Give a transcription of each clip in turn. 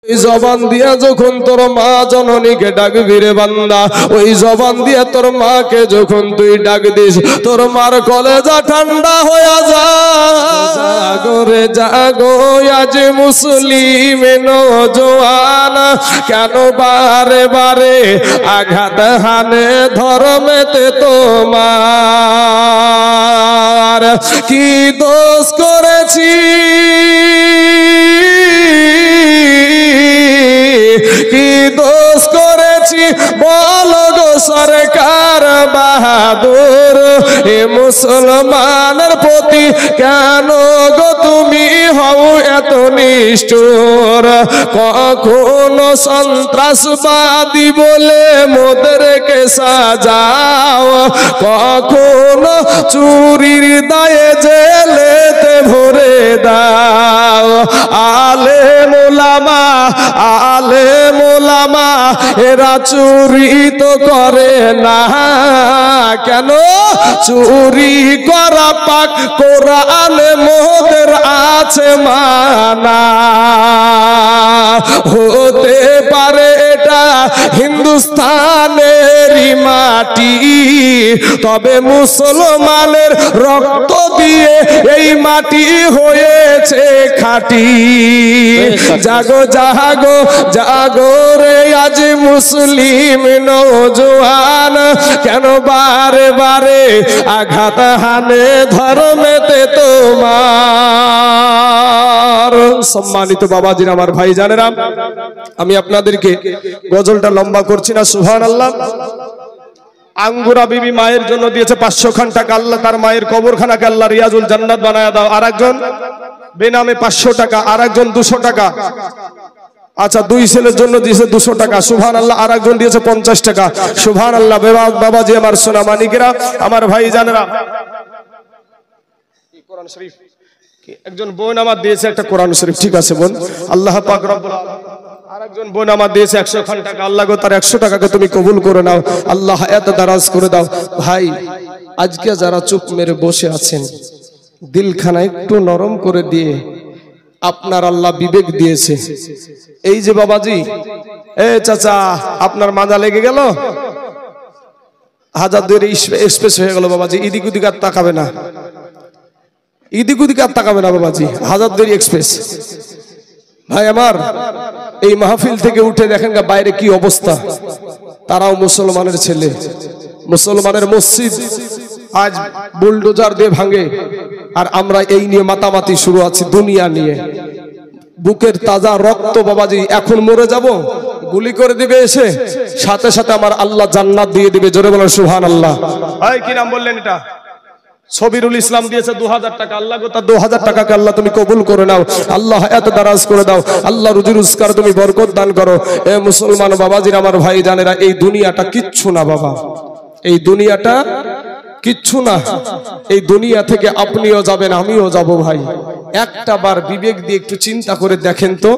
ওই জবান দিয়া যখন তোর মা জননীকে ডাকবি রে বান্দা, ওই জবান দিয়া তোর মাকে যখন তুই ডাক দিস, তোর মার কলেজা ঠান্ডা হয়ে যায়। জাগো রে জাগো আজ মুসলিম নওজোয়ান, কেন বারে বারে আঘাত হানে ধর্মেতে তোমার? কি দোষ করেছি, কি দোষ করেছি বলো গো সরকার বাহাদুর? এ মুসলমানের প্রতি কেন গো তুমি হও এত নিষ্ঠুর? কখনো সন্ত্রাসবাদী বলে মোদেরকে সাজাও, কখনো চুরির দায়ে জেলেতে ভরে দাও। আলেম ওলামা, আলেম ওলামা এরা চুরি তো করে না, কেন? চুরি করা পাক কোরআনে মোদের আছে মানা। হতে পারে এটা হিন্দুস্তানেরই মাটি, তবে মুসলমানের রক্ত দিয়ে এই মাটি হয়েছে খাঁটি। জাগো জাগো জাগো রে আজ মুসলিম নওজোয়ান, কেন বারে বারে আঘাত হানে ধর্মেতে তোমার? সম্মানিত বাবাজিরা, আমার ভাই জানেরা, আমি আপনাদেরকে গজলটা লম্বা করছি না। সুবহানাল্লাহ। আঙ্গুরা বিবি মায়ের জন্য দিয়েছে 500 খান টাকা, আল্লাহ তার মায়ের কবরখানাকে আল্লাহ রিয়াজুল জান্নাত বানায়া দাও। আরেকজন বেনামে 500 টাকা, আরেকজন 200 টাকা। আচ্ছা, দুই ছেলের জন্য দিয়েছে 200 টাকা। সুবহানাল্লাহ। আরেকজন দিয়েছে 50 টাকা। সুবহানাল্লাহ। বাবাজি আমার সোনা মানিকেরা, আমার ভাই জানেরা, কোরআন শরীফ একজন বোন আমার দিয়েছে একটা কোরআন শরীফ। ঠিক আছে বোন, আল্লাহ পাক রব্বুল আলামিন। আরেকজন বোন আমার দিয়েছে 100 খান টাকা, আল্লাহ গো তার 100 টাকাকে তুমি কবুল করে নাও, আল্লাহ হায়াত দারাজ করে দাও। ভাই, আজকে যারা চুপ মেরে বসে আছেন, দিলখানা একটু নরম করে দিয়ে আপনার আল্লাহ বিবেক দিয়েছে। এই যে বাবাজি, এ চাচা, আপনার মাজা লেগে গেল, হাজার দুই স্পেস হয়ে গেল বাবাজি, এদিক ওদিক আর তাকাবে না, এদিক ওদিক আর তাকাবে না বাবাজি, হাজার দুই এক্সপ্রেস। ভাই আমার, এই মাহফিল থেকে উঠে দেখেন বাইরে কি অবস্থা। তারাও মুসলমানের ছেলে, মুসলমানের মসজিদ আজ বুলডোজার দিয়ে ভাঙে, আর আমরা এই নিয়ে মাতামাতি শুরু আছে দুনিয়া নিয়ে। বুকের তাজা রক্ত বাবাজি, এখন মরে যাব, গুলি করে দিবে এসে, সাথে সাথে আমার আল্লাহ জান্নাত দিয়ে দিবে। জোরে বলেন সুবহানাল্লাহ। ভাই কি নাম বললেন এটা? সবিরুল ইসলাম দিয়েছে 2000 টাকা, আল্লাহ গো তার 2000 টাকাকে আল্লাহ তুমি কবুল করে নাও, আল্লাহ হায়াত দারাজ করে দাও, আল্লাহ রুজি রোজগার তুমি বরকত দান করো। এ মুসলমান বাবাজিরা, আমার ভাই জানেরা, এই দুনিয়াটা কিচ্ছু না বাবা, এই দুনিয়াটা কিচ্ছু না। এই দুনিয়া থেকে আপনিও যাবেন, আমিও যাব ভাই। একটা বার বিবেক দিয়ে একটু চিন্তা করে দেখেন তো।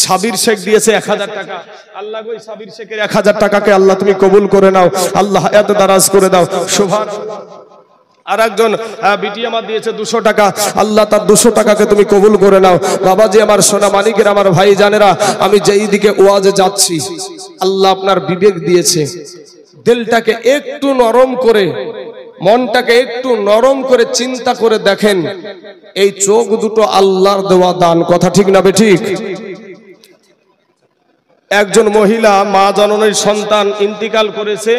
সাবির শেখ দিয়েছে 1000 টাকা, আল্লাহ গো সাবির শেখের 1000 টাকাকে আল্লাহ তুমি কবুল করে নাও, আল্লাহ হায়াত দারাজ করে দাও। সুবহানাল্লাহ। আরেকজন বিটি আমার দিয়েছে 200 টাকা, আল্লাহ তার 200 টাকাকে তুমি কবুল করে নাও। বাবাজি আমার সোনা মানিকের, আমার ভাই জানেরা, আমি যেই দিকে ওয়াজে যাচ্ছি, আল্লাহ আপনার বিবেক দিয়েছে, দিলটাকে একটু নরম করে, মনটাকে একটু নরম করে চিন্তা করে দেখেন, এই চোখ দুটো আল্লাহর দেওয়া দান, কথা ঠিক না বেঠিক? একজন মহিলা মা জননীর সন্তান ইন্তিকাল করেছে,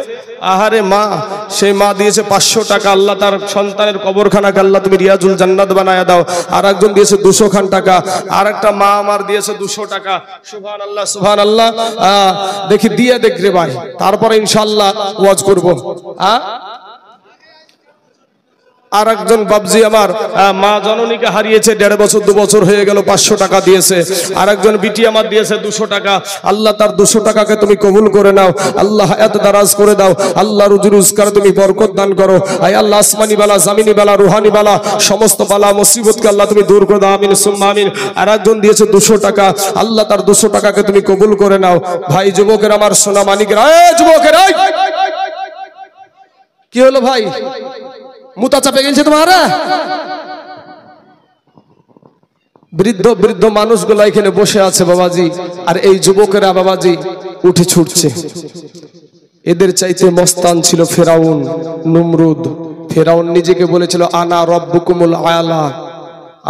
আহারে মা, সেই মা দিয়েছে 500 টাকা, আল্লাহ তার সন্তানের কবরখানাকে আল্লাহ তুমি রিয়াজুল জান্নাত বানায়া দাও। আর একজন দিয়েছে 200 খান টাকা, আর একটা মা আমার দিয়েছে 200 টাকা। সুবহানাল্লাহ, সুবহানাল্লাহ। দেখি দিয়ে দেখ রে ভাই, তারপরে ইনশাআল্লাহ ওয়াজ করব। আর একজন বাবজি আমার মা জননীকে হারিয়েছে, 1.5 বছর 2 বছর হয়ে গেল, 500 টাকা দিয়েছে। আর একজন বিটি আমার দিয়েছে 200 টাকা, আল্লাহ তার 200 টাকাকে তুমি কবুল করে নাও, আল্লাহ হায়াত দারাজ করে দাও, আল্লাহ রুজি রোজগার তুমি বরকত দান করো। আয় আল্লাহ, আসমানি বালা, জামিনি বালা, রুহানি বালা, সমস্ত বালা মুসিবতকে আল্লাহ তুমি দূর করে দাও, আমিন সুম্মা আমিন। আর একজন দিয়েছে 200 টাকা, আল্লাহ তার 200 টাকাকে তুমি কবুল করে নাও। ভাই যুবকের, আমার সোনা মানিকের, যুবকের, কি হলো ভাই? মুতা চাপে গেছে তোমারা? বৃদ্ধ বৃদ্ধ মানুষগুলো এখানে বসে আছে বাবাজি, আর এই যুবকেরা বাবাজি উঠে ছুটছে। এদের চাইতে মস্তান ছিল ফেরাউন, নমরুদ। ফেরাউন নিজেকে বলেছিল আনা রব্বুকুমুল আলা,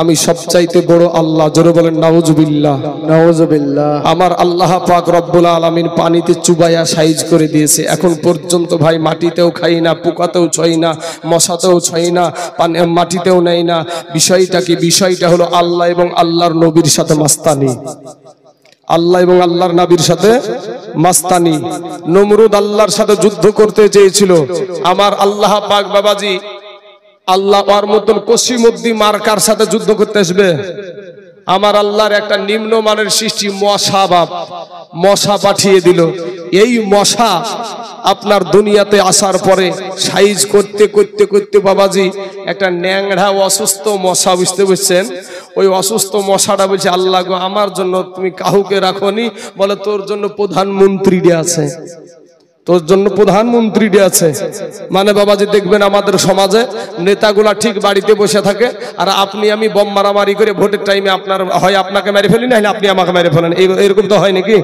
আমি সবচাইতে বড় আল্লাহ। জোরে বলেন নাউজুবিল্লাহ, নাউজুবিল্লাহ। আমার আল্লাহ পাক রব্বুল আলামিন পানিতে চুবাইয়া সাইজ করে দিয়েছে। এখন পর্যন্ত ভাই মাটিতেও খাই না, পোকাতেও ছয় না, মশাতেও ছয় না, মাটিতেও নেই না। বিষয়টা কি? বিষয়টা হলো আল্লাহ এবং আল্লাহর নবীর সাথে মাস্তানি। আল্লাহ এবং আল্লাহর নবীর সাথে মাস্তানি। নমরুদ আল্লাহর সাথে যুদ্ধ করতে চেয়েছিল। আমার আল্লাহ পাক বাবাজি আল্লাহ ওর মতন কসিমুদ্দি মার্কার সাথে যুদ্ধ করতে আসবে? আমার আল্লাহর একটা নিম্নমানের সৃষ্টি মশা, বাপ মশা পাঠিয়ে দিল। এই মশা আপনার দুনিয়াতে আসার পরে সাইজ করতে করতে করতে বাবাজি একটা ন্যাংড়া অসুস্থ মশা, বুঝতে পারছেন? ওই অসুস্থ মশাটা বলছে আল্লাহ গো আমার জন্য তুমি কাউকে রাখোনি? বলে তোর জন্য প্রধানমন্ত্রী আছে, তোর জন্য প্রধানমন্ত্রী আছে। মানে বাবাজি দেখবেন আমাদের সমাজে নেতাগুলা ঠিক বাড়িতে বসে থাকে, আর আপনি আমি বম মারামারি করে ভোটের টাইমে আপনার হয় আপনাকে মেরে ফেলি, না আপনি আমাকে মেরে ফেলেন, এরকম তো হয় নাকি?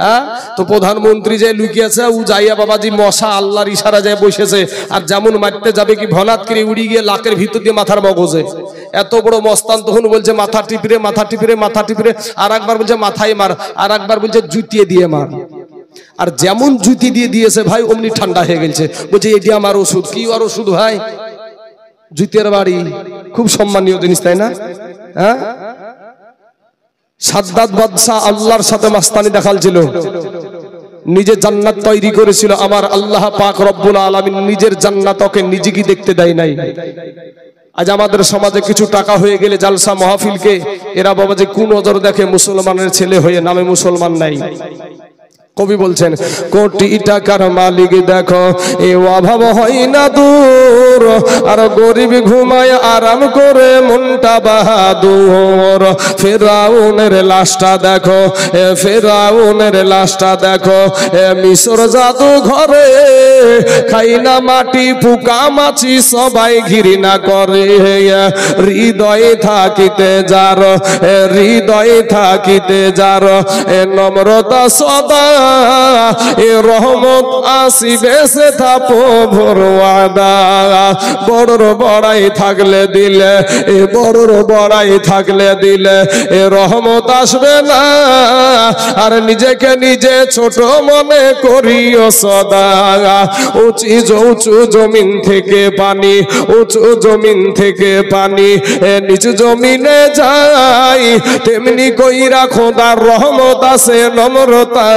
হ্যাঁ, তো প্রধানমন্ত্রী যে লুকিয়েছে ও যাইয়া বাবাজি মশা আল্লাহর ইশারা যায় বসেছে, আর যেমন মারতে যাবে কি ভনাত করে উড়ি গিয়ে লাকের ভিতর দিয়ে মাথার মগজে। এত বড় মস্তান তখন বলছে মাথা টিপরে মাথা টিপরে মাথা টিপরে, আর একবার বলছে মাথায় মার, আর একবার বলছে জুতিয়ে দিয়ে মার। আর যেমন জুতি দিয়ে দিয়েছে ভাই অমনি ঠান্ডা হয়ে গেছে। বলছে এটি আমার ওষুধ। কি আর ওষুধ ভাই? জুতের বাড়ি। খুব সম্মানীয় জিনিস, তাই না? হ্যাঁ, সাদ্দাত বাদশা আল্লাহর সাথে মাস্তানি দেখালছিল, নিজে জান্নাত তৈরি করেছিল। আমার আল্লাহ পাক রব্বুল আলামিন নিজের জান্নাত ওকে নিজে কি দেখতে দেয় নাই। আজ আমাদের সমাজে কিছু টাকা হয়ে গেলে জালসা মাহফিলকে এরা বাবাজি কোন নজর দেখে? মুসলমানের ছেলে হয়ে নামে মুসলমান নাই। কবি বলছেন কোটি টাকার মালিক দেখো এ অভাব হয় না দূর, আর গরিব ঘুমায় আরাম করে মনটা বাহাদুর। ফেরাউনের লাশটা দেখো, ফেরাউনের লাশটা দেখো, মিশর জাদু ঘরে খাই না মাটি পোকা মাছি সবাই ঘৃণা করে। হৃদয়ে থাকিতে যার, হৃদয়ে থাকিতে যার নম্রতা সদা, এ রহমত আসিবে সে থাপো ভরওয়াদা। বড়র বড়াই থাকলে দিলে, এ বড়র বড়াই থাকলে দিলে এ রহমত আসবে না, আর নিজেকে নিজে ছোট মনে করিও সদা। উঁচু জমিন থেকে পানি, উঁচু জমিন থেকে পানি নিচু জমিনে যাই, তেমনি কইরা খোদার রহমত আছে নম্রতা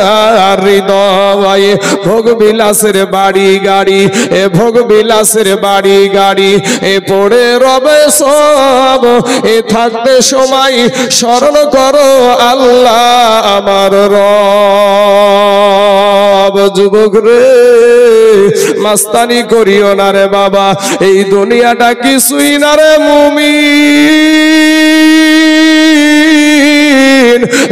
হৃদয়। ভোগ বিলাসের বাড়ি গাড়ি, এ ভোগ বিলাসের বাড়ি গাড়ি এ পড়ে রবে সব, এ থাকতে সময় স্মরণ করো আল্লাহ আমার রব। যুবক রে মাস্তানি করিও না রে বাবা, এই দুনিয়াটা কিছুই না রে মুমিন।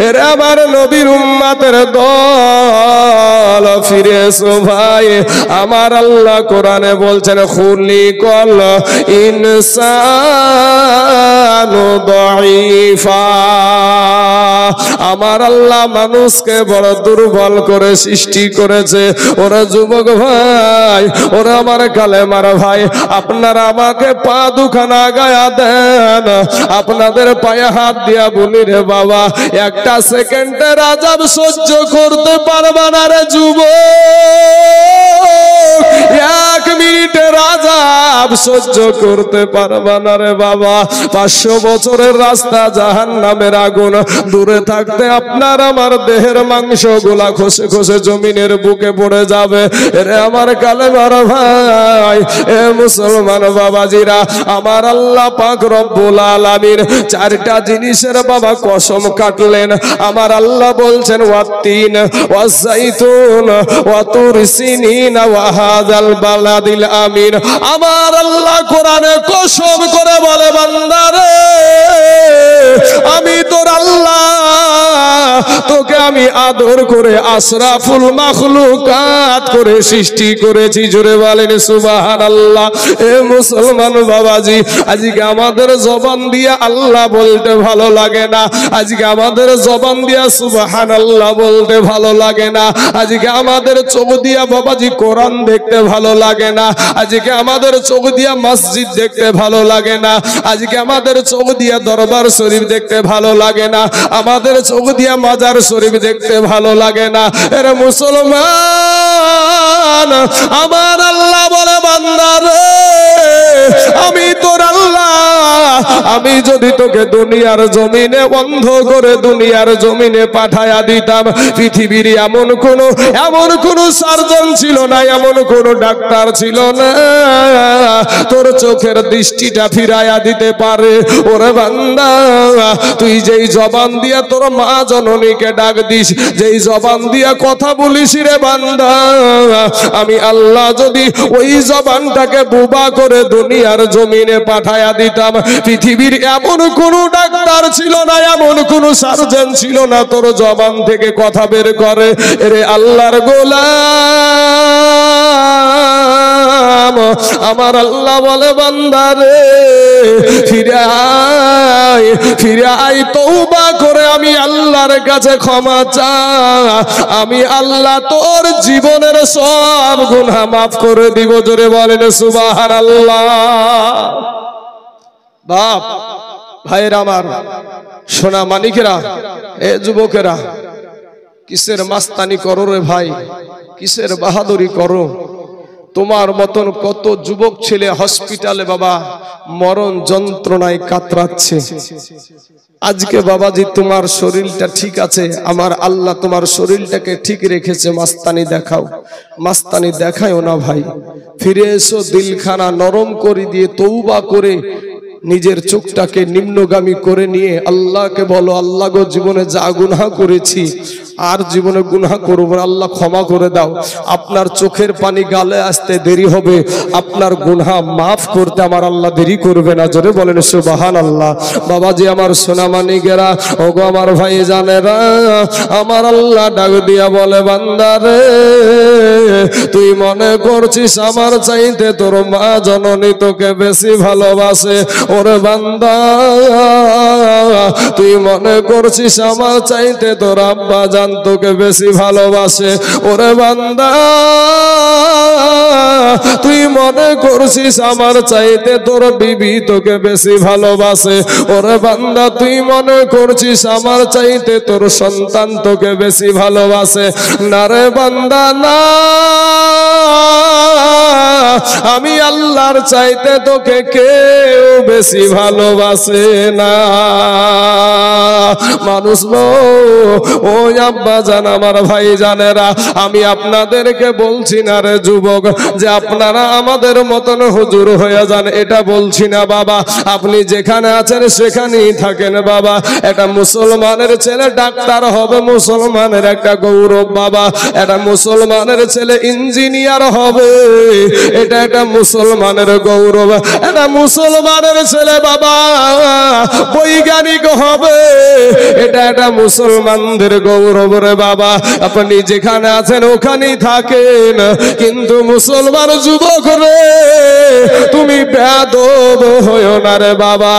এরা আমার নবীর উম্মতের দল, ফিরে এসো ভাই। আমার আল্লাহ কোরআনে বলছেন খুলিকাল ইনসানু দাঈফা। আমার আল্লাহ মানুষকে বড় দুর্বল করে সৃষ্টি করেছে। ওরা যুবক ভাই, ওরা আমার কালেমার ভাই, আপনারা আমাকে পা দুখানা গায়া দেন, আপনাদের পায়ে হাত দিয়া বলি রে বাবা একটা সেকেন্ডের আযাব সহ্য করতে পারবা না রে যুবক, এক মিনিটের আযাব সহ্য করতে পারবা না রে বাবা। 500 বছরের রাস্তা জাহান্নামের আগুন, দূরে থাকতে আপনার আমার দেহের মাংস গুলা খসে খসে জমিনের বুকে পড়ে যাবে। রে আমার কালেমার ভাই, এ মুসলমান বাবাজিরা, আমার আল্লাহ পাক রব্বুল আলামিন 4টা জিনিসের বাবা কসম কাটলেন। আমার আল্লাহ বলছেন ওয়াত্তিন ওয়াজাইতুন ওয়া তুর সিনিন ওয়া হাযাল বালাদিল আমিন। আমার আমার আল্লাহ কোরআনে কসম করে বলে বান্দারে আমি তোর আল্লাহ তোকে আমি আদর করে আশরাফুল মাখলুকাত করে সৃষ্টি করেছি। জোরে বলেন সুবহানাল্লাহ। এ মুসলমান বাবাজি, আজকে আমাদের জবান দিয়ে আল্লাহ বলতে ভালো লাগে না, আজকে আমাদের জবান দিয়া সুবহানাল্লাহ বলতে ভালো লাগে না, আজকে আমাদের চোখ দিয়া বাবাজি কোরআন দেখতে ভালো লাগে না, আজকে আমাদের চোখ দিয়া মসজিদ দেখতে ভালো লাগে না, আজকে আমাদের চোখ দিয়া দরবার শরীফ দেখতে ভালো লাগে না, আমাদের চোখ দিয়া মাজার শরীফ দেখতে ভালো লাগে না। এর মুসলমান আমার আল্লাহ বলে বান্দারে আমি তোর আল্লাহ, আমি যদি তোকে দুনিয়ার জমিনে বন্ধ করে দুনিয়ার জমিনে পাঠায়া দিতাম, পৃথিবীর এমন কোন সার্জন ছিল না, এমন কোন ডাক্তার ছিল না তোর চোখের দৃষ্টিটা ফিরাইয়া দিতে পারে। ওরে বান্দা তুই যেই জবান দিয়া তোর মা জননীকে ডাক দিস, যেই জবান দিয়া কথা বলিস রে বান্দা, আমি আল্লাহ যদি ওই জবানটাকে বুবা করে দুনিয়ার জমিনে পাঠায়া দিতাম, পৃথিবীর এমন কোন ডাক্তার ছিল না, এমন কোন সার্জন ছিল না তোর জবান থেকে কথা বের করে। এরে আল্লাহর গোলাম আমার আল্লাহ বলে বান্দারে ফিরে আয় তওবা করে আমি আল্লাহর কাছে ক্ষমা চা, আমি আল্লাহ তোর জীবনের সব গুনাহ মাফ করে দিব। জোরে বলেন সুবহানাল্লাহ। বাপ ভাইরা আমার, সোনা মানিকেরা, এ যুবকেরা, কিসের মাস্তানি করো রে ভাই, কিসের বাহাদুরি করো? তোমার মতন কত যুবক ছেলে হসপিটালে বাবা মরণ যন্ত্রণায় কাতরাচ্ছে। আজকে বাবাজি তোমার শরীরটা ঠিক আছে, আমার আল্লাহ তোমার শরীরটাকে ঠিক রেখেছে, মাস্তানি দেখাও, মাস্তানি দেখায়ও না ভাই। ফিরে এসো, দিলখানা নরম করে দিয়ে তওবা করে নিজের চোখটাকে নিম্নগামী করে নিয়ে আল্লাহকে বলো, আল্লাহ গো জীবনে যা গুনাহ করেছি আর জীবনে গুনাহ করব না, আল্লাহ ক্ষমা করে দাও। আপনার চোখের পানি গালে আসতে দেরি হবে, আপনার গুনাহ মাফ করতে আমার আল্লাহ দেরি করবে না। জোরে বলেন সুবহানাল্লাহ। বাবাজি আমার সোনামানিকেরা, ওগো আমার ভাই জানেরা, আমার আল্লাহ ডাক দিয়া বলে বান্দারে তুই মনে করছিস আমার চাইতে তোর মা জননী তোকে বেশি ভালোবাসে। ওরে বান্দা তুই মনে করছিস আমার চাইতে তোর আব্বা জান তোকে বেশি ভালোবাসে। ওরে বান্দা তুই মনে করছিস আমার চাইতে তোর বিবি তোকে বেশি ভালোবাসে। ওরে বান্দা তুই মনে করছিস আমার চাইতে তোর সন্তান তোকে বেশি ভালোবাসে। না রে বান্দা না, আমি আল্লাহর চাইতে তোকে কেউ বেশি ভালোবাসে না। মানুষ ও আব্বা জান, আমার ভাই জানেরা, আমি আপনাদেরকে বলছি না রে যুবক যে আপনারা আমাদের মতন হুজুর হয়ে যান, এটা বলছি না বাবা। আপনি যেখানে আছেন সেখানেই থাকেন বাবা। একটা মুসলমানের ছেলে ডাক্তার হবে মুসলমানের একটা গৌরব বাবা। একটা মুসলমানের ছেলে ইঞ্জিনিয়ার হবে, এটা একটা মুসলমানের গৌরব। একটা মুসলমানের ছেলে বাবা বৈজ্ঞানিক হবে, এটা একটা মুসলমানদের গৌরব রে বাবা। আপনি যেখানে আছেন ওখানেই থাকেন, কিন্তু মুসলমান যুবক রে তুমি বেয়াদব হইও না রে বাবা।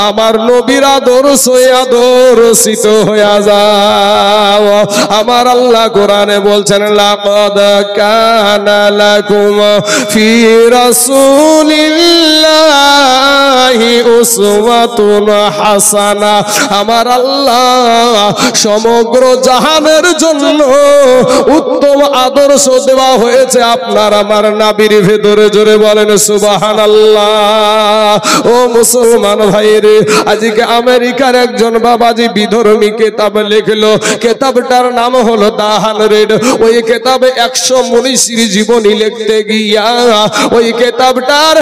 আমার নবীর আদর্শিত হইয়া যাও। আমার আল্লাহ কোরআনে বলছেন লাকাদ কানা লাকুম ফি রাসূলিল্লাহি উসওয়াতুন হাসানা। আমার আল্লাহ সমগ্র জাহানের জন্য উত্তম আদর্শ দেওয়া হয়েছে আপনার আমার নবীর ভেতরে। জোরে বলেন সুবহানাল্লাহ। ও মুসলমান ভাইরে, আজকে আমেরিকার একজন বাবাজি বিধর্মী কিতাব লিখলো। কিতাবটা কেতাবটার নাম হলো দাহান রেড। ওই কেতাবে 100 মনীষীর জীবনী লিখতে গিয়া, ওই কেতাবটার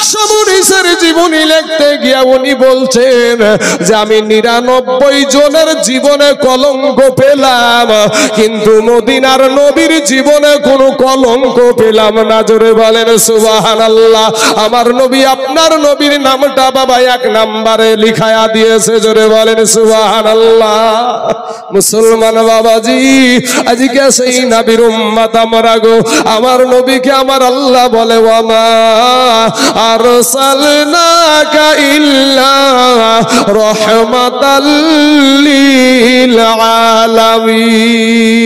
100 মনীষীর জীবনী লিখতে গিয়া উনি বলছেন যে আমি 99 জনের জীবনে কলঙ্ক পেলাম, কিন্তু মদিনার নবীর জীবনে কোনো কলঙ্ক পেলাম না। জোরে বলেন সুবহানাল্লাহ। আমার নবী আপনার নবীর নামটা বাবা 1 নম্বরে লিখায়া দিয়েছে। জোরে বলেন সুবহানাল্লাহ। মুসলমান বাবাজি, আজকে সেই নবীর উম্মত আমরা গো, আমার নবীকে আমার আল্লাহ বলে ওয়ামা আরসালনাকা ইল্লা রাহমাতাল লিল আলামিন।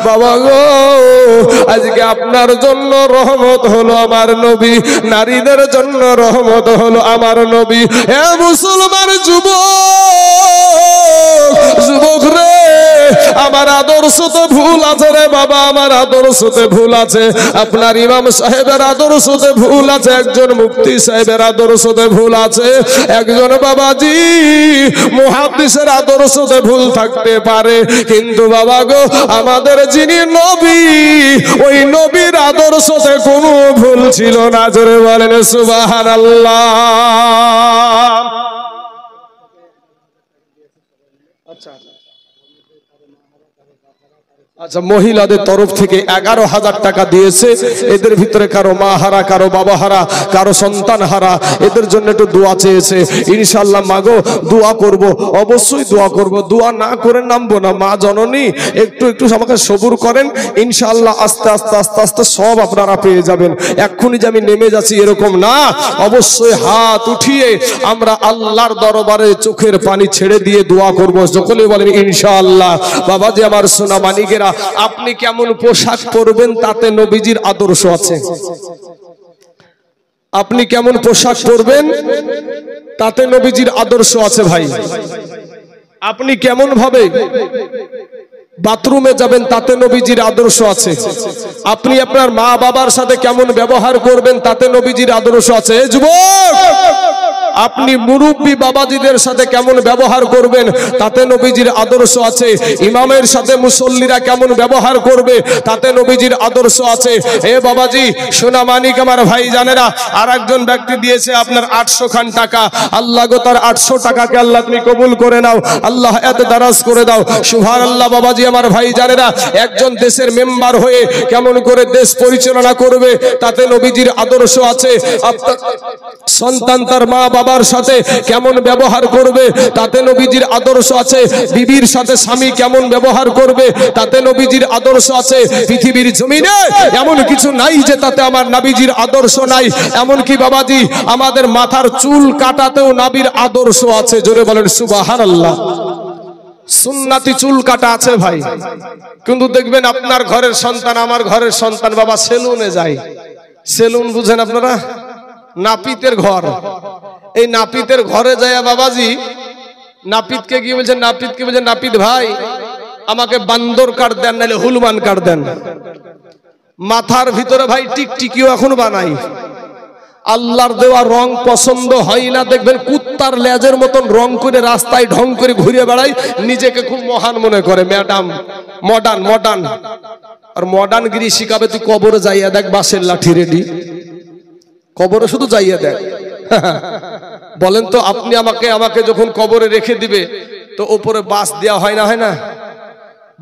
বাবা গো, আজকে আপনার জন্য রহমত হলো আমার নবী, নারীদের জন্য রহমত হলো আমার নবী। হে মুসলমান যুবক রে, আমার আদর্শতে ভুল আছে রে বাবা, আমার আদর্শতে ভুল আছে, আপনার ইমাম সাহেবের আদর্শতে ভুল আছে, একজন মুফতি সাহেবের আদর্শতে ভুল আছে, একজন বাবাজি মুহাদ্দিসের আদর্শতে ভুল থাকতে পারে, কিন্তু বাবা গো আমাদের যিনি নবী, ওই নবীর আদর্শতে কোনো ভুল ছিল না। জোরে বলেন সুবহানাল্লাহ। আচ্ছা, মহিলাদের তরফ থেকে 11,000 টাকা দিয়েছে। এদের ভিতরে কারো মা হারা, কারো বাবা হারা, কারো সন্তান হারা, এদের জন্য একটু দোয়া চেয়েছে। ইনশাআল্লাহ মাগো দোয়া করব, অবশ্যই দোয়া করব, দোয়া না করে নামবো না। মা জননী একটু একটু আমাকে সবুর করেন, ইনশাআল্লাহ আস্তে আস্তে আস্তে আস্তে সব আপনারা পেয়ে যাবেন। এক্ষুনি যে আমি নেমে যাচ্ছি এরকম না, অবশ্যই হাত উঠিয়ে আমরা আল্লাহর দরবারে চোখের পানি ছেড়ে দিয়ে দোয়া করব। সকলে বলেন ইনশাআল্লাহ। বাবাজি আমার সোনা মানিকেরা, আপনি কেমন পোশাক পরবেন তাতে নবীজির আদর্শ আছে। আপনি কেমন পোশাক পরবেন তাতে নবীজির আদর্শ আছে ভাই। আপনি কেমন ভাবে বাথরুমে যাবেন তাতে নবীজির আদর্শ আছে। আপনি আপনার মা বাবার সাথে কেমন ব্যবহার করবেন তাতে নবীজির আদর্শ আছে। যুবক, আপনি মুরব্বী বাবাজিদের সাথে কেমন ব্যবহার করবেন তাতে নবীজির আদর্শ আছে। ইমামের সাথে মুসল্লিরা কেমন ব্যবহার করবে তাতে নবীজির আদর্শ আছে। এ বাবাজি সোনা মানিক আমার ভাই জানেরা, আর একজন ব্যক্তি দিয়েছে আপনার 800 খান টাকা। আল্লাহ গো তার 800 টাকাকে আল্লাহ তুমি কবুল করে নাও, আল্লাহ এত দারাজ করে দাও। সুবহানাল্লাহ। বাবাজি আমার ভাই জানেরা, একজন দেশের মেম্বার হয়ে কেমন করে দেশ পরিচালনা করবে তাতে নবীজির আদর্শ আছে। আপনার সন্তান তার মা বাবার সাথে কেমন ব্যবহার করবে তাতে নবীজির আদর্শ আছে। বিবির সাথে স্বামী কেমন ব্যবহার করবে তাতে নবীজির আদর্শ আছে। পৃথিবীর জমিনে এমন কিছু নাই যে তাতে আমার নবীজির আদর্শ নাই। এমন কি বাবাজি আমাদের মাথার চুল কাটাতেও নবীর আদর্শ আছে। জোরে বলেন সুবহানাল্লাহ। সুন্নাতি চুল কাটা আছে ভাই, কিন্তু দেখবেন আপনার ঘরের সন্তান আমার ঘরের সন্তান বাবা সেলুনে যায়। সেলুন বুঝেন আপনারা? নাপিতের ঘর। এই নাপিতের ঘরে যায় বাবাজি, নাপিতকে কি বলছেন? নাপিতকে বলছেন নাপিত ভাই আমাকে বান্দর কাট দেন, নাহলে হুলমান কাট দেন। মাথার ভিতরে ভাই টিকটিকিও এখন বানাই। আল্লাহর দেওয়া রং পছন্দ হয় না, দেখবেন কুত্তার লেজের মতন রং করে রাস্তায় ঢং করে ঘুরে বেড়ায়, নিজেকে খুব মহান মনে করে। ম্যাডাম মডার্ন মডার্ন, আর মডার্ন গিরি শিখাবে তুই কবরে যাইয়া দেখ, বাঁশের লাঠি রেডি, কবরে শুধু যাইয়া দেখ। বলেন তো আপনি আমাকে যখন কবরে রেখে দিবে তো উপরে বাঁশ দেওয়া হয় না? হয় না?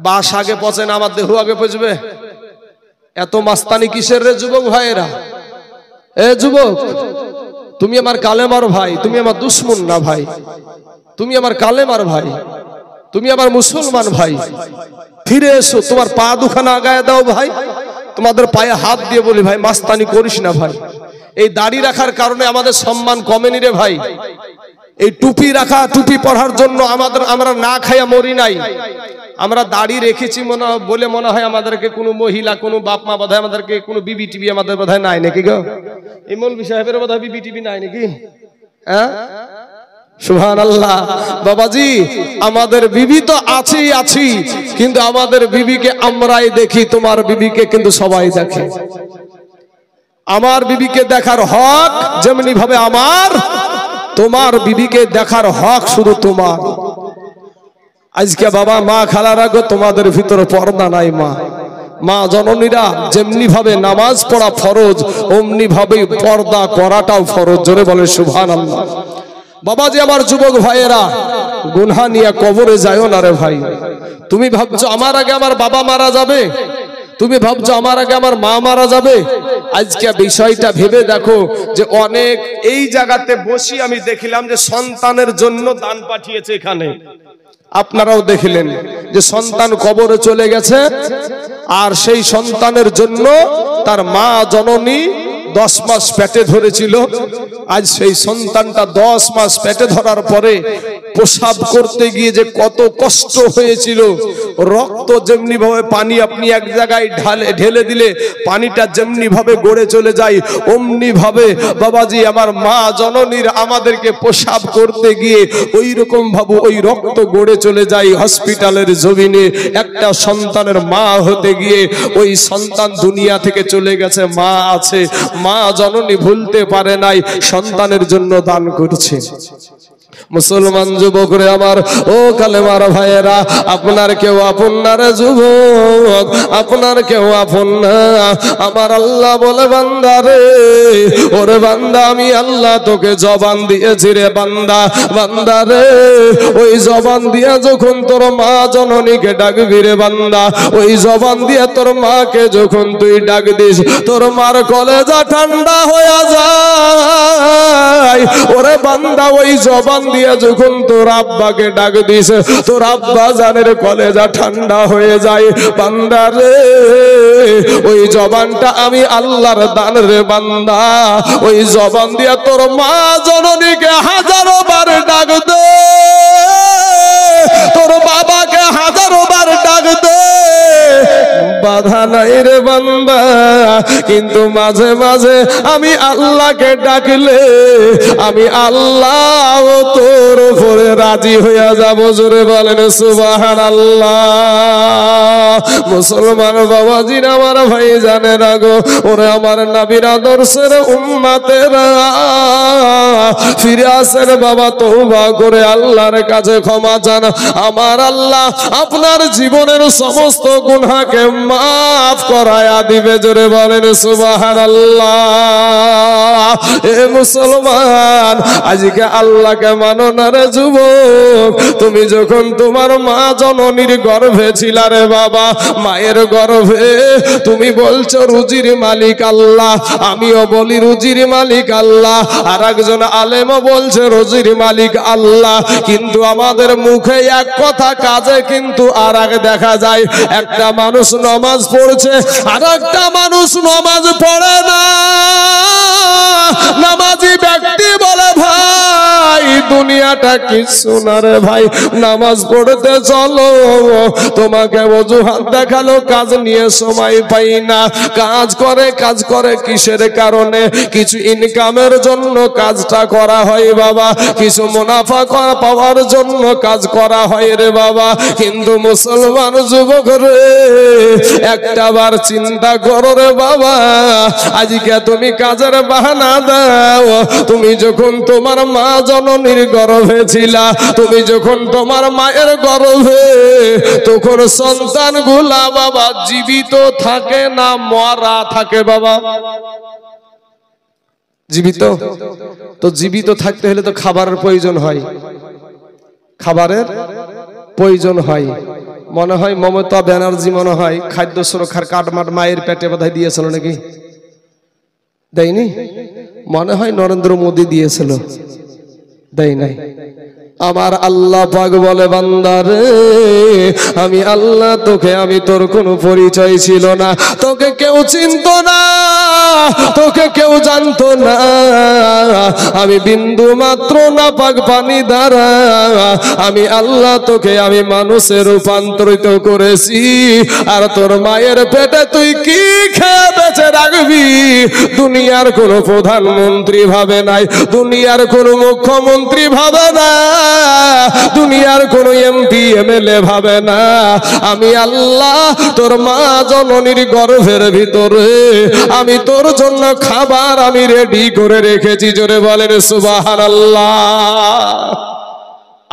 বাঁশ আগে পচে না আমার দেহ আগে পচবে? এত মাস্তানি কিসের রে যুবক ভাইয়েরা? এ যুবক, তুমি আমার কালেমার ভাই, তুমি আমার দুশ্মন না ভাই, তুমি আমার কালেমার ভাই, তুমি আমার মুসলমান ভাই। ফিরে এসো, তোমার পা দুখানা আগায় দাও ভাই, তোমাদের পায়ে হাত দিয়ে বলি ভাই মাস্তানি করিস না ভাই। এই দাড়ি রাখার কারণে আমাদের সম্মান কমেনি রে ভাই। এই টুপি রাখা, টুপি পরার জন্য আমরা না খাইয়া মরি নাই। আমরা দাড়ি রেখেছি বলে মনে হয় আমাদেরকে কোনো মহিলা, কোনো বাপ মা বোধহয় আমাদেরকে কোনো বিবি টিভি আমাদের বোধহয় নাই নাকি গো? এই মৌলভী সাহেবের বোধহয় বিবি টিভি নাই নাকি? হ্যাঁ, সুবহানাল্লাহ। বাবাজি আমাদের বিবি তো আছি, কিন্তু আমাদের বিবিকে আমরাই দেখি, তোমার বিবিকে কিন্তু সবাই দেখে। আমার বিবিকে দেখার হক যেমনি ভাবে আমার, তোমার বিবিকে দেখার হক শুধু তোমার। আজকে বাবা মা খালারা গো, তোমাদের ভিতরে পর্দা নাই। মা জননীরা যেমনি ভাবে নামাজ পড়া ফরজ, অমনি ভাবে পর্দা করাটাও ফরজ। জোরে বলে সুবহানাল্লাহ। বাবাজি আমার যুবক ভাইয়েরা, গুনাহ নিয়ে কবরে যায়ও না রে ভাই। তুমি ভাবছো আমার আগে আমার বাবা মারা যাবে, তুমি ভাবছো আমার আগে আমার মা মারা যাবে। আজকে বিষয়টা ভেবে দেখো যে অনেক এই জায়গাতে বসি আমি দেখিলাম যে সন্তানের জন্য দান পাঠিয়েছে এখানে। আপনারাও দেখিলেন যে সন্তান কবরে চলে গেছে, আর সেই সন্তানের জন্য তার মা জননী 10 মাস পেটে ধরেছিল। আজ সেই সন্তানটা 10 মাস পেটে ধরার পরে প্রসাব করতে গিয়ে যে কত কষ্ট হয়েছিল। রক্ত যেমনি ভাবে পানি আপনি এক জায়গায় ঢেলে দিলে পানিটা যেমনি ভাবে গড়ে চলে যায়, অমনি ভাবে বাবাজি আমার মা জননীর আমাদেরকে প্রসাব করতে গিয়ে ওই রকম ভাবে ওই রক্ত গড়ে চলে যায় হসপিটালের জমিনে। একটা সন্তানের মা হতে গিয়ে ওই সন্তান দুনিয়া থেকে চলে গেছে, মা আছে, মা জননী ভুলতে পারে নাই, সন্তানের জন্য দান করছে। মুসলমান যুবকরে আমার, ও কালেমার ভাইয়েরা, আপনার কেউ আপন না রে যুবক, আপনার কেউ আপন না। আমার আল্লাহ বলে বান্দা রে, ওরে বান্দা আমি আল্লাহ তোকে জবান দিয়েছি রে বান্দা। বান্দা রে, ওই জবান দিয়ে যখন তোর মা জননীকে ডাকবি রে বান্দা, ওই জবান দিয়ে তোর মাকে যখন তুই ডাক দিস, তোর মার কলেজা ঠান্ডা হয়ে যায়। ওরে বান্দা, ওই জবান দিয়ে যখন তোর আব্বাকে ডাক দিস, তোর আব্বা জানের কলেজা ঠান্ডা হয়ে যায়। বান্দা রে, ওই জবানটা আমি আল্লাহর দান রে বান্দা। ওই জবান দিয়ে তোর মা জননীকে হাজারো বার ডাক দে, তোর বাবাকে হাজারো বার ডাক দে, বাধা নাই রে বান্দা। কিন্তু মাঝে মাঝে আমি আল্লাহকে ডাকলে আমি আল্লাহ তোর উপরে রাজি হইয়া যাব। জোরে বলেন সুবহানাল্লাহ। মুসলমান বাবাজির আমার ভাই জানে না গো, ওরে আমার নবীর আদর্শের উম্মতেরা, ফিরে আসেন বাবা, তওবা করে আল্লাহর কাছে ক্ষমা চান। আমার আল্লাহ আপনার জীবনের সমস্ত গুনাহকে মাফ করায়া দিবে। জোরে বলেন সুবহানাল্লাহ। এ মুসলমান, আজকে আল্লাহকে মানো না রে যুবক। তুমি যখন তোমার মা জননীর গর্ভে ছিলা রে বাবা, মায়ের গর্ভে, তুমি বলছো রুজির মালিক আল্লাহ, আমিও বলি রুজির মালিক আল্লাহ, আর একজন আলেমও বলছে রুজির মালিক আল্লাহ। কিন্তু আমাদের মুখে এক কথা, কাজে কিন্তু আর এক দেখা যায়। একটা মানুষ নামাজ পড়ছে, আর একটা মানুষ নামাজ পড়ে না। নামাজি ব্যক্তি বলে ভাই দুনিয়াটা কিছু না রে ভাই, নামাজ পড়তে চলো। তোমাকে অজুহাত দেখালো কাজ নিয়ে সময় পাই না। কাজ করে কিসের কারণে? কিছু ইনকামের জন্য কাজটা করা হয় বাবা, কিছু মুনাফা পাওয়ার জন্য কাজ করা হয় রে বাবা। কিন্তু মুসলমান যুবক রে, একটা বার চিন্তা করো রে বাবা, আজকে তুমি কাজের বাহানা দাও। তুমি যখন তোমার মা জননীর গর্ভে ছিলা, তুমি যখন তোমার মায়ের গর্ভে, তখন সন্তান গুলা বাবা জীবিত থাকে না মরা থাকে বাবা? জীবিত। তো জীবিত থাকতে হলে তো খাবারের প্রয়োজন হয়, খাবারের প্রয়োজন হয়। মনে হয় মমতা ব্যানার্জি মনে হয় খাদ্য সুরক্ষার কার্ড মায়ের পেটে বোধহয় দিয়েছিল নাকি, দেয়নি? মনে হয় নরেন্দ্র মোদী দিয়েছিল, দেয় নাই। আমার আল্লাহ পাক বলে বান্দা রে, আমি আল্লাহ তোকে, আমি তোর কোনো পরিচয় ছিল না, তোকে কেউ চিনতো না, তোকে কেউ জানতো না। আমি বিন্দু মাত্র নাপাক পানি দ্বারা আমি আল্লাহ তোকে আমি মানুষে রূপান্তরিত করেছি। আর তোর মায়ের পেটে তুই কি খেয়ে বেঁচে রাখবি? দুনিয়ার কোনো প্রধানমন্ত্রী ভাবে নাই, দুনিয়ার কোনো মুখ্যমন্ত্রী ভাবে না, দুনিয়ার কোন এমপি এমএলএ ভাবে না। আমি আল্লাহ তোর মা জননীর গর্ভের ভিতরে আমি তোর জন্য খাবার আমি রেডি করে রেখেছি। জোরে বলেন সুবহানাল্লাহ।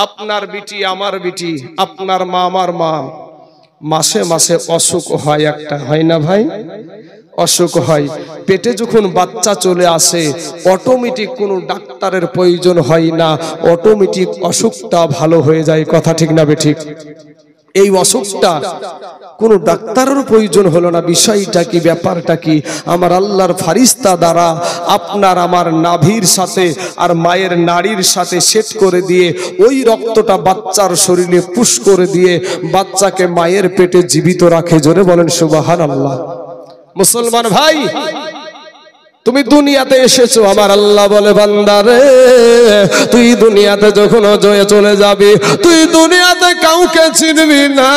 আপনার বিটি আমার বিটি, আপনার মা আমার মা, মাসে মাসে অসুখ হয়, একটা হয় না ভাই? অসুখ হয়। পেটে যখন বাচ্চা চলে আসে অটোমেটিক কোনো ডাক্তারের প্রয়োজন হয় না, অটোমেটিক অসুখটা ভালো হয়ে যায়। কথা ঠিক না বেঠিক? এই অসুখটা কোনো ডাক্তারের প্রয়োজন হলো না। বিষয়টা কি, ব্যাপারটা কি? আমার আল্লাহর ফারিস্তা দ্বারা আপনার আমার নাভির সাথে আর মায়ের নাড়ির সাথে সেট করে দিয়ে ওই রক্তটা বাচ্চার শরীরে পুশ করে দিয়ে বাচ্চাকে মায়ের পেটে জীবিত রাখে। জোরে বলেন সুবহানাল্লাহ। মুসলমান ভাই, তুমি দুনিয়াতে এসেছো, আমার আল্লাহ বলে বান্দারে তুই দুনিয়াতে যখন জয়ে চলে যাবি, তুই দুনিয়াতে কাউকে চিনবি না।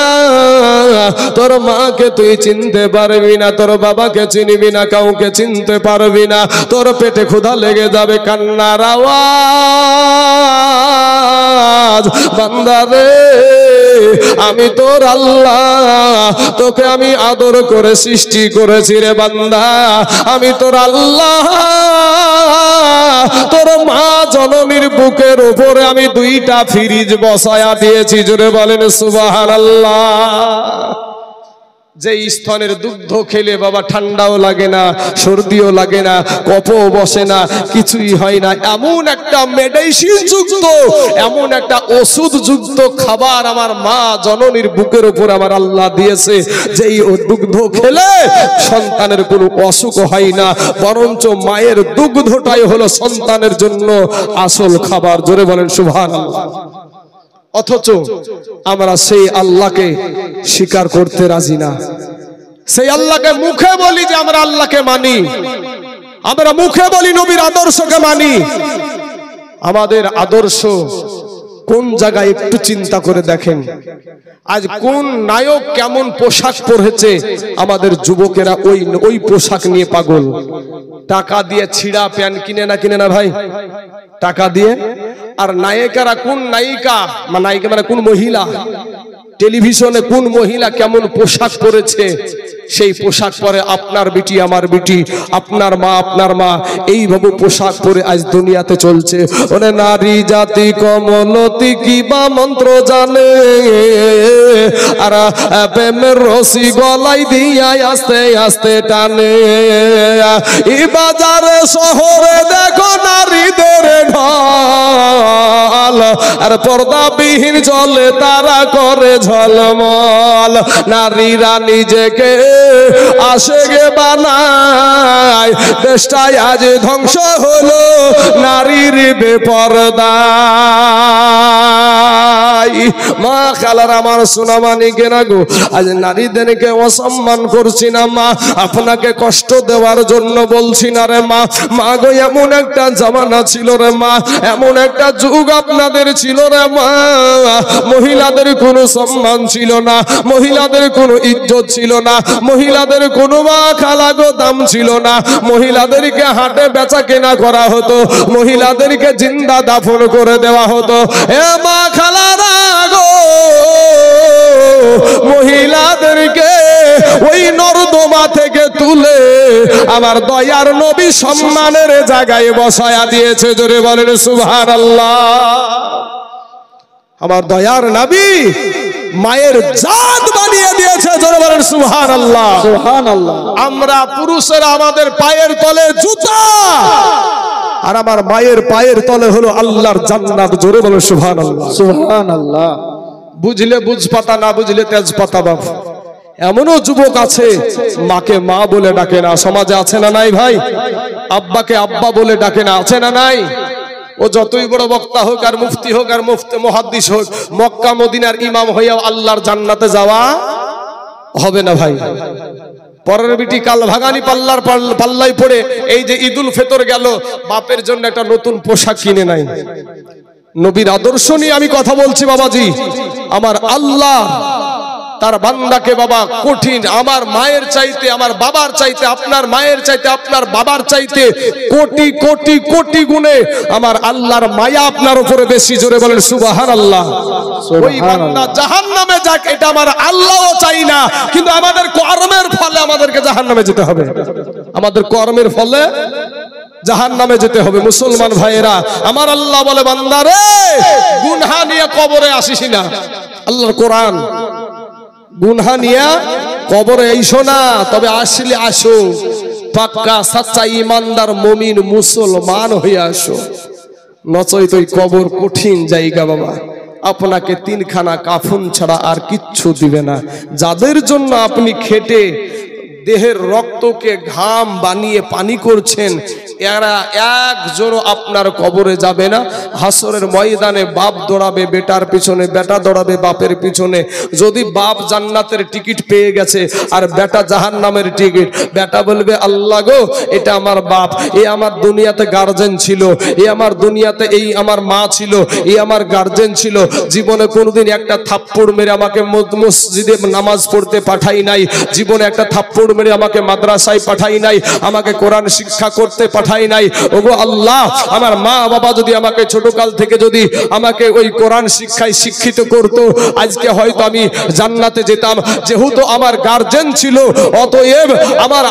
তোর মাকে তুই চিনতে পারবি না, তোর বাবাকে চিনবি না, কাউকে চিনতে পারবি না। তোর পেটে ক্ষুধা লেগে যাবে, কান্নার আওয়াজ। বান্দারে আমি তোর আল্লাহ, তোকে আমি আদর করে সৃষ্টি করেছি রে বান্দা। আমি তোর আল্লাহ, তোর মা জননীর বুকের উপরে আমি 2টা ফ্রিজ বসায়া দিয়েছি। জোরে বলেন সুবহানাল্লাহ। যে স্তনের দুগ্ধ খেলে বাবা ঠান্ডাও লাগে না, সর্দিও লাগে না, কফও বসে না, কিছুই হয় না। এমন একটা মেডিসিন যুক্ত, এমন একটা ওষুধ যুক্ত খাবার আমার মা জননীর বুকের উপর আমার আল্লাহ দিয়েছে, যেই দুগ্ধ খেলে সন্তানের কোনো অসুখ হয় না, বরঞ্চ মায়ের দুগ্ধটাই হলো সন্তানের জন্য আসল খাবার। জোরে বলেন সুবহানাল্লাহ। অথচ আমরা সেই আল্লাহকে স্বীকার করতে রাজি না। সেই আল্লাহকে মুখে বলি যে আমরা আল্লাহকে মানি, আমরা মুখে বলি নবীর আদর্শকে মানি। আমাদের আদর্শ কোন জায়গায় একটু চিন্তা করে দেখেন। আজ কোন নায়ক কেমন পোশাক পরেছে, আমাদের যুবকেরা ওই পোশাক নিয়ে পাগল। টাকা দিয়ে ছিঁড়া প্যান্ট কিনে না ভাই? টাকা দিয়ে। আর নায়িকারা, কোন নায়িকা নায়িকা মানে কোন মহিলা, টেলিভিশনে কোন মহিলা কেমন পোশাক পরেছে, সেই পোশাক পরে আপনার বিটি আমার বিটি, আপনার মা এইভাবে পোশাক পরে আজ দুনিয়াতে চলছে। ওরে নারী জাতি কমলতি কি বা মন্ত্র জানে, আর প্রেমের রশি গলায় দিয়া আস্তে আস্তে টানে। এই বাজারে শহরে দেখো নারীদের ঢল, আর পর্দাবিহীন চলে তারা করে ঝলমল। নারীরা নিজেকে আশেগে বানায়, দেশটাই আজ ধ্বংস হলো নারীর বেপরদায়। মা খালার আমার সোনামানি কেনা গো, আজ নারীদেরকে অসম্মান করছি না মা, আপনাকে কষ্ট দেওয়ার জন্য বলছি না রে মা। মা গো, এমন একটা জামানা ছিল রে মা, এমন একটা যুগ আপনাদের ছিল রে মা, মহিলাদের কোনো সম্মান ছিল না, মহিলাদের কোনো ইজ্জত ছিল না, মহিলাদের কোনো মা খালা গো দাম ছিল না। মহিলাদেরকে হাটে বেচা কেনা করা হতো, মহিলাদেরকে জিন্দা দাফন করে দেওয়া হতো। এ মা খালারা গো, মহিলাদেরকে ওই নর্দমা থেকে তুলে আমার দয়ার নবী সম্মানের জায়গায় বসায়া দিয়েছে। জোরে বলেন সুবহানাল্লাহ। আমার দয়ার নবী মায়ের জাত বানিয়ে দিয়েছে। জোরে বলেন সুবহানাল্লাহ, সুবহানাল্লাহ। আমরা পুরুষেরা আমাদের পায়ের তলে জুতা, আর আমার মায়ের পায়ের তলে হলো আল্লাহর জান্নাত। জোরে বলেন সুবহানাল্লাহ, সুবহানাল্লাহ। বুঝলে বুঝ পাতা, না বুঝলে তেজ পাতা বাপ। এমনও যুবক আছে মাকে মা বলে ডাকে না, সমাজে আছে না নাই ভাই? আব্বাকে আব্বা বলে ডাকে না, আছে না নাই? ও যতই বড় বক্তা হোক আর মুফতি হোক আর মুফতি মুহাদ্দিস হোক, মক্কা মদিনার ইমাম হইয়া আল্লাহর জান্নাতে যাওয়া হবে না ভাই। পরের বিটি কাল ভাগানি পাল্লাই পড়ে এই যে ঈদুল ফিতর গেল, বাপের জন্য একটা নতুন পোশাক কিনে নাই। নবীর আদর্শ নিয়ে আমি কথা বলছি বাবাজি। আমার আল্লাহ তার বান্দাকে বাবা কঠিন, আমার মায়ের চাইতে, আমার বাবার চাইতে, আপনার মায়ের চাইতে, আপনার বাবার চাইতে কোটি কোটি কোটি গুণে আমার আল্লাহর মায়া আপনার উপরে বেশি। জোরে বলেন সুবহানাল্লাহ। ওই বান্দা জাহান্নামে যাক, এটা আমার আল্লাহও চাই না, কিন্তু আমাদের কর্মের ফলে আমাদেরকে জাহান্নামে যেতে হবে। আমাদের কর্মের ফলে জাহান্নামে যেতে হবে। মুসলমান ভাইয়েরা আমার, আল্লাহ বলে বান্দারে গুনাহ নিয়ে কবরে আসিস না। আল্লাহর কোরআন, গুনাহ নিয়ে কবরে আইসো না, তবে আসলে আসো পাক্কা সাচ্চা ইমানদার মুমিন মুসলমান হয়ে আসো, নচয়তো কবর কঠিন জায়গা বাবা। আপনাকে তিনখানা কাফন ছাড়া আর কিচ্ছু দিবে না। যাদের জন্য আপনি খেটে দেহের রক্তকে ঘাম বানিয়ে পানি করছেন, এরা একজনও আপনার কবরে যাবে না। হাসরের ময়দানে বাপ দৌড়াবে বেটার পিছনে, বেটা দৌড়াবে বাপের পিছনে। যদি বাপ জান্নাতের টিকিট পেয়ে গেছে আর বেটা জাহান্নামের টিকিট, বেটা বলবে আল্লাহ গো এটা আমার বাপ, এ আমার দুনিয়াতে গার্জেন ছিল, এ আমার দুনিয়াতে এই আমার মা ছিল, এ আমার গার্জেন ছিল, জীবনে কোনোদিন একটা থাপ্পড় মেরে আমাকে মসজিদে নামাজ পড়তে পাঠাই নাই, জীবনে একটা থাপ্পড় মেরে আমাকে মাদ্রাসায় পাঠাই নাই, আমাকে কোরআন শিক্ষা করতে পাঠাই নাই। ওগো আল্লাহ, আমার মা বাবা যদি আমাকে ছোটকাল থেকে যদি আমাকে ওই কোরআন শিক্ষায় শিক্ষিত করত, আজকে হয়তো আমি জান্নাতে যেতাম। যেহেতু আমার গার্জেন ছিল, অতএব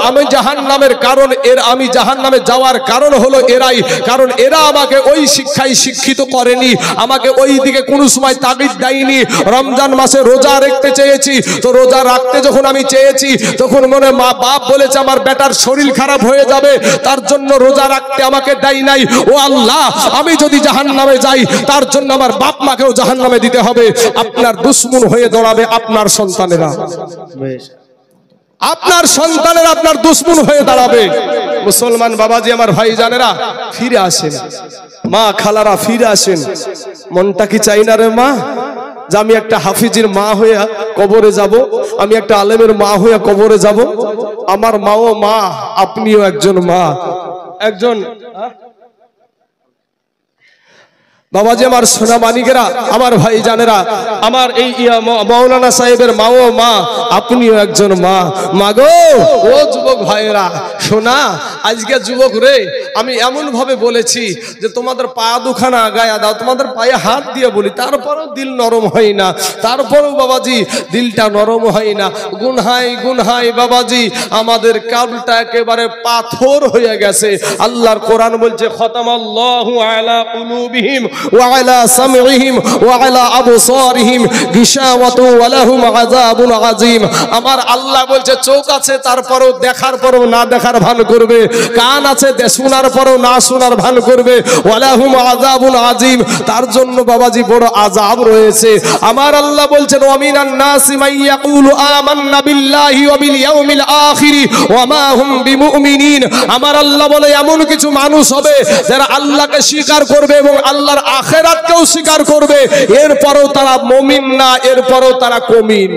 আমি জাহান্নামের কারণ, আমি জাহান্নামে যাওয়ার কারণ হলো এরাই। কারণ এরা আমাকে ওই শিক্ষায় শিক্ষিত করেনি, আমাকে ওই দিকে কোনো সময় তাগিদ দেয়নি। রমজান মাসে রোজা রাখতে চেয়েছি, তো রোজা রাখতে যখন আমি চেয়েছি তখন মনে মা বাপ বলেছে আমার বেটার শরীর খারাপ হয়ে যাবে, তার জন্য রোজা রাখতে আমাকে দেয় নাই। ও আল্লাহ, আমি যদি জাহান্নামে যাই তার জন্য আমার বাপ মাকেও জাহান্নামে দিতে হবে। আপনার দুশমন হয়ে দাঁড়াবে আপনার সন্তানেরা, আপনার সন্তানেরা আপনার দুশমন হয়ে দাঁড়াবে। মুসলমান বাবাজি আমার ভাই জানেরা, ফিরে আসেন মা খালারা, ফিরে আসেন। মনটা কি চাই না রে মা যে আমি একটা হাফিজের মা হয়ে কবরে যাব, আমি একটা আলেমের মা হয়ে কবরে যাব? আমার মাও মা, আপনিও একজন মা, একজন বাবাজি আমার সোনা মানিকেরা, আমার ভাই জানেরা, আমার এই মাওলানা সাহেবের মাও মা, আপনিও একজন মা। মাগো ও যুবক ভাইয়েরা শোনা, আজকে যুবক রে আমি এমন ভাবে বলেছি যে তোমাদের পা দুখানা গায়া দাও, তোমাদের পায়ে হাত দিয়ে বলি, তারপরেও দিল নরম হয় না, তারপরেও বাবাজি দিলটা নরম হয় না। গুনহাই বাবাজি আমাদের কালটা একেবারে পাথর হয়ে গেছে। আল্লাহর কোরআন বলছে খতামাল্লাহু আলা কুলুবিহিম ওয়া আলা সামইহিম ওয়া আলা আবসারিহিম গিশাওয়াতু ওয়া লাহুম আযাবুন আযীম। আমার আল্লাহ বলছে চোখ আছে তারপরেও দেখার পরেও না দেখার ভান করবে, কান আছে শোনার পরেও না শোনার ভান করবে, ওয়া লাহুম আযাবুন আযীম, তার জন্য বাবাজি বড় আযাব রয়েছে। আমার আল্লাহ বলছেন ওয়া মিনান নাসি মান ইয়াকুলু আমান্না বিল্লাহি ওয়া বিল ইয়াউমিল আখির ওয়া মা হুম বিমুমিনিন। আমার আল্লাহ বলে এমন কিছু মানুষ হবে যারা আল্লাহকে স্বীকার করবে এবং আল্লাহর আখিরাতকেও স্বীকার করবে, এরপরও তারা মুমিন না, এরপরও তারা কমিন।